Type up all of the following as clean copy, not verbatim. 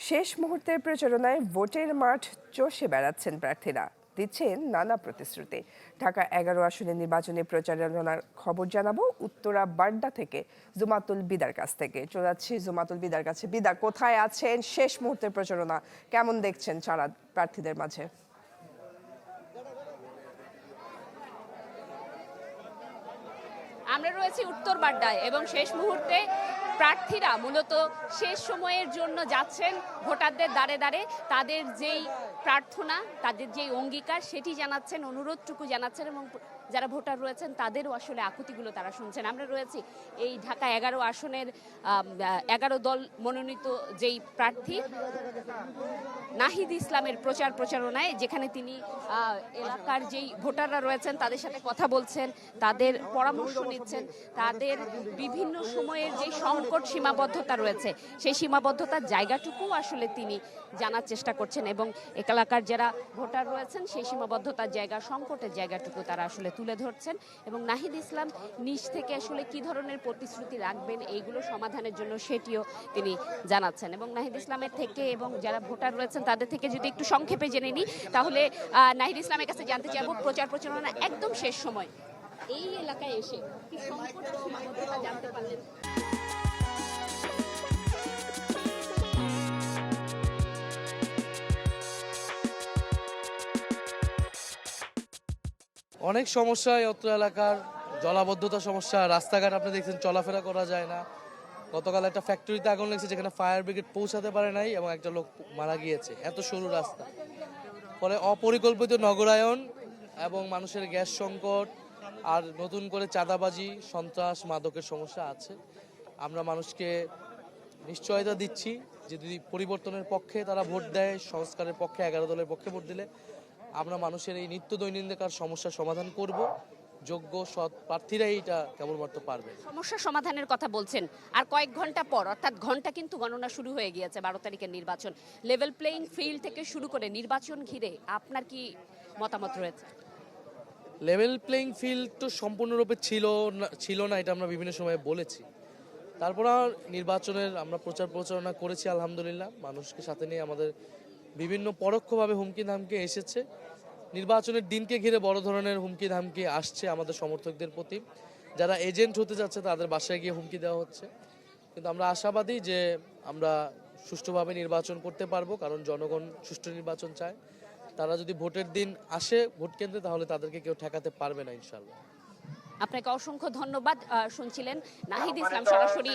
শেষ মুহূর্তের প্রচারণায় ভোটের মাঠ চষে বেড়াচ্ছেন প্রার্থীরা, দিচ্ছেন নানা প্রতিশ্রুতি। ঢাকা 11 আসনের নির্বাচনী প্রচারণার খবর জানাবো উত্তরা বাড্ডা থেকে জুমাতুল বিদার কাছ থেকে। চলে যাচ্ছি জুমাতুল বিদার কাছে। বিদা, কোথায় আছেন? শেষ মুহূর্তের প্রচারণা কেমন দেখছেন সারা প্রার্থীদের মাঝে? আমরা রয়েছি উত্তর বাড্ডায় এবং শেষ মুহূর্তে প্রার্থীরা মূলত শেষ সময়ের জন্য যাচ্ছেন ভোটারদের দ্বারে দ্বারে। তাদের যেই প্রার্থনা, তাদের যেই অঙ্গীকার সেটি জানাচ্ছেন, অনুরোধটুকু জানাচ্ছেন এবং যারা ভোটার রয়েছেন তাদেরও আসলে আকুতিগুলো তারা শুনছেন। আমরা রয়েছি এই ঢাকা 11 আসনের 11 দল মনোনীত যেই প্রার্থী নাহিদ ইসলামের প্রচারণায়, যেখানে তিনি এলাকার যেই ভোটাররা রয়েছেন তাদের সাথে কথা বলছেন, তাদের পরামর্শ নিচ্ছেন, তাদের বিভিন্ন সময়ের যে সংকট সীমাবদ্ধতা রয়েছে সেই সীমাবদ্ধতার জায়গাটুকু আসলে তিনি জানার চেষ্টা করছেন এবং এলাকার যারা ভোটার রয়েছেন সেই সীমাবদ্ধতার জায়গা, সংকটের জায়গাটুকু তারা আসলে তুলে ধরছেন এবং নাহিদ ইসলাম নিজ থেকে আসলে কি ধরনের প্রতিশ্রুতি রাখবেন এইগুলো সমাধানের জন্য সেটিও তিনি জানাচ্ছেন। এবং নাহিদ ইসলামের থেকে এবং যারা ভোটার রয়েছেন তাদের থেকে যদি একটু সংক্ষেপে জেনে নিই, তাহলে নাহিদ ইসলামের কাছে জানতে চাইব প্রচারণা একদম শেষ সময় এই এলাকায় এসে কি সংকট সীমাবদ্ধতা জানতে পারলেন? অনেক সমস্যা অত্র এলাকার, জলাবদ্ধতা সমস্যা, রাস্তাঘাট আপনি দেখছেন চলাফেরা করা যায় না। গতকাল একটা ফ্যাক্টরিতে আগুন লেগেছে যেখানে ফায়ার ব্রিগেড পৌঁছাতে পারে নাই এবং একটা লোক মারা গিয়েছে। এত সরু রাস্তা, ফলে অপরিকল্পিত নগরায়ন এবং মানুষের গ্যাস সংকট আর নতুন করে চাঁদাবাজি, সন্ত্রাস, মাদকের সমস্যা আছে। আমরা মানুষকে নিশ্চয়তা দিচ্ছি যে যদি পরিবর্তনের পক্ষে তারা ভোট দেয়, সংস্কারের পক্ষে 11 দলের পক্ষে ভোট দিলে আমরা মানুষের এই নিত্য দৈনন্দিনকার সমস্যার সমাধান করব। যোগ্য সৎ প্রার্থীরাই এটা কেবলমাত্র পারবে। সমস্যা সমাধানের কথা বলছেন, আর কয়েক ঘন্টা পর, অর্থাৎ ঘন্টা কিন্তু গণনা শুরু হয়ে গিয়েছে 12 তারিখের নির্বাচন। লেভেল প্লেইং ফিল্ড থেকে শুরু করে নির্বাচন ঘিরে আপনার কি মতামত রয়েছে? লেভেল প্লেইং ফিল্ড তো সম্পূর্ণরূপে ছিল না, এটা আমরা বিভিন্ন সময়ে বলেছি। তারপর নির্বাচনের আমরা প্রচারণা করেছি আলহামদুলিল্লাহ। মানুষকে সাথে নিয়ে আমাদের বিভিন্ন পরোক্ষভাবে হুমকি ধামকি এসেছে। নির্বাচনের দিনকে ঘিরে বড় ধরনের হুমকি ধামকি আসছে আমাদের সমর্থকদের প্রতি। যারা এজেন্ট হতে যাচ্ছে তাদের বাসায় গিয়ে হুমকি দেওয়া হচ্ছে। কিন্তু আমরা আশাবাদী যে আমরা সুষ্ঠুভাবে নির্বাচন করতে পারবো, কারণ জনগণ সুষ্ঠু নির্বাচন চায়। তারা যদি ভোটের দিন আসে ভোট কেন্দ্রে, তাহলে তাদেরকে কেউ ঠেকাতে পারবে না ইনশাল্লাহ। আপনাকে অসংখ্য ধন্যবাদ। শুনছিলেন নাহিদ ইসলাম সরাসরি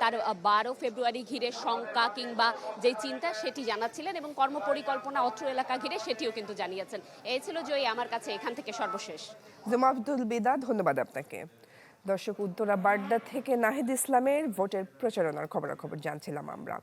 তার 12 ফেব্রুয়ারি ঘিরে শঙ্কা কিংবা যে চিন্তা সেটি জানাচ্ছিলেন এবং কর্মপরিকল্পনা অত্র এলাকা ঘিরে সেটিও কিন্তু জানিয়েছেন। এই ছিল জয়ী আমার কাছে এখান থেকে সর্বশেষ। জুমাতুল বিদা, ধন্যবাদ আপনাকে। দর্শক, উত্তরা বাড্ডা থেকে নাহিদ ইসলামের ভোটের প্রচারণার খবরাখবর জানছিলাম আমরা।